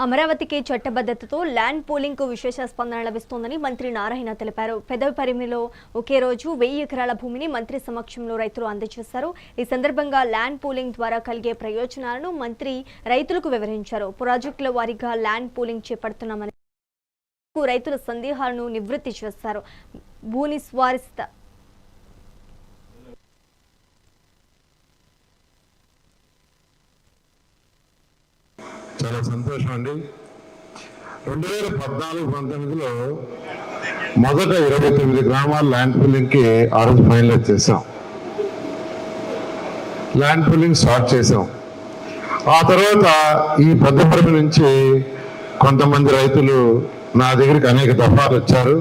అమరావతికి చట్టబద్ధతతో land pooling కు విశేష స్పందన లభిస్తోందని మంత్రి నారాయణ తెలిపారు. పెదపరిమిలో ఒకే రోజు 1000 ఎకరాల భూమిని మంత్రి సమక్షంలో రైతులు అందజేశారు. ఈ సందర్భంగా ల్యాండ్ పూలింగ్ ద్వారా కలిగే ప్రయోజనాలను మంత్రి రైతులకు వివరించారు. ప్రాజెక్టుల వారీగా ల్యాండ్ పూలింగ్ చేపడుతున్నామని రైతుల సందేహాలను నివృత్తి చేశారు. భూని స్వారిస్త చాలా సంతోషం అండి. 2014-19లో మొదట 29 గ్రామాల ల్యాండ్ పూలింగ్కి ఆ రోజు ఫైనలైజ్ చేసాం. ల్యాండ్ పూలింగ్ స్టార్ట్ చేసాం. ఆ తర్వాత ఈ పెద్దపరిమి నుంచి కొంతమంది రైతులు నా దగ్గరికి అనేక దఫాలు వచ్చారు.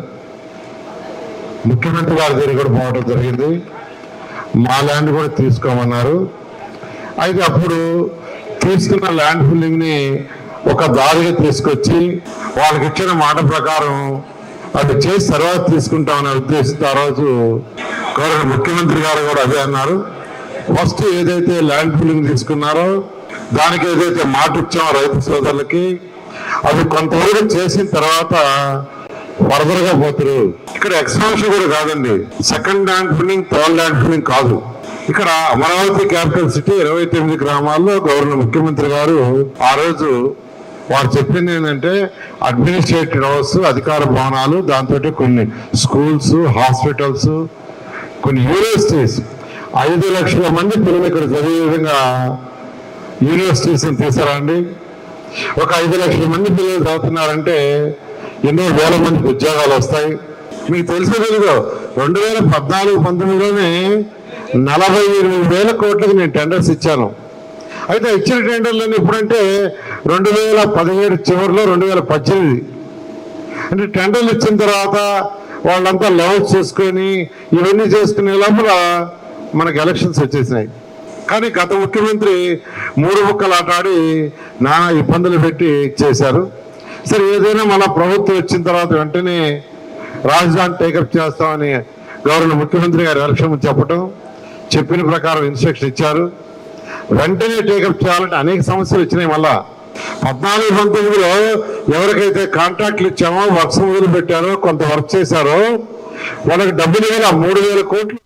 ముఖ్యమంత్రి గారి దగ్గర కూడా పోవడం జరిగింది. మా ల్యాండ్ కూడా తీసుకోమన్నారు. అయితే అప్పుడు తీసుకున్న ల్యాండ్ పూలింగ్ ని ఒక దారిగా తీసుకొచ్చి వాళ్ళకి ఇచ్చిన మాట ప్రకారం అది చేసి తర్వాత తీసుకుంటామనే ఉద్దేశంతో ఆ రోజు గౌరవ ముఖ్యమంత్రి గారు కూడా అదే అన్నారు. ఫస్ట్ ఏదైతే ల్యాండ్ పూలింగ్ తీసుకున్నారో దానికి ఏదైతే మాట ఇచ్చామో రైతు సోదరులకి అది కొంతవరకు చేసిన తర్వాత ఫర్దర్ గా పోతారు. ఇక్కడ ఎక్స్పాన్షన్ కూడా కాదండి, second land pooling, third land pooling కాదు. ఇక్కడ అమరావతి క్యాపిటల్ సిటీ 29 గ్రామాల్లో గవర్నర్ ముఖ్యమంత్రి గారు ఆ రోజు వారు చెప్పింది ఏంటంటే అడ్మినిస్ట్రేటివ్ హౌస్, అధికార భవనాలు, దాంతో కొన్ని స్కూల్స్, హాస్పిటల్స్, కొన్ని యూనివర్సిటీస్, 5 లక్షల మంది పిల్లలు ఇక్కడ చదివే విధంగా యూనివర్సిటీస్ తీసారండి. ఒక 5 లక్షల మంది పిల్లలు చదువుతున్నారంటే ఎన్నో వేల మందికి ఉద్యోగాలు వస్తాయి. మీకు తెలిసే తెలుగు 2014-19లోనే 48,000 కోట్లకు నేను టెండర్స్ ఇచ్చాను. అయితే ఇచ్చిన టెండర్లను ఎప్పుడంటే 2017 చివరిలో 2018 అంటే టెండర్లు ఇచ్చిన తర్వాత వాళ్ళంతా లెవెల్స్ చేసుకొని ఇవన్నీ చేసుకునే లోపల మనకు ఎలక్షన్స్ వచ్చేసినాయి. కానీ గత ముఖ్యమంత్రి 3 ముక్కలు ఆటాడి నానా ఇబ్బందులు పెట్టి చేశారు. సరే ఏదైనా మన ప్రభుత్వం వచ్చిన తర్వాత వెంటనే రాజధాని టేకప్ చేస్తామని గవర్నర్ ముఖ్యమంత్రి గారు ఎలక్షన్ చెప్పడం, చెప్పిన ప్రకారం ఇన్స్ట్రక్షన్ ఇచ్చారు. వెంటనే టేకప్ చేయాలంటే అనేక సమస్యలు వచ్చినాయి. మళ్ళా 14-19లో ఎవరికైతే కాంట్రాక్ట్లు ఇచ్చామో, వర్క్స్ మొదలు పెట్టారో, కొంత వర్క్ చేశారో వాళ్ళకి డబ్బులు 3,000 కోట్లు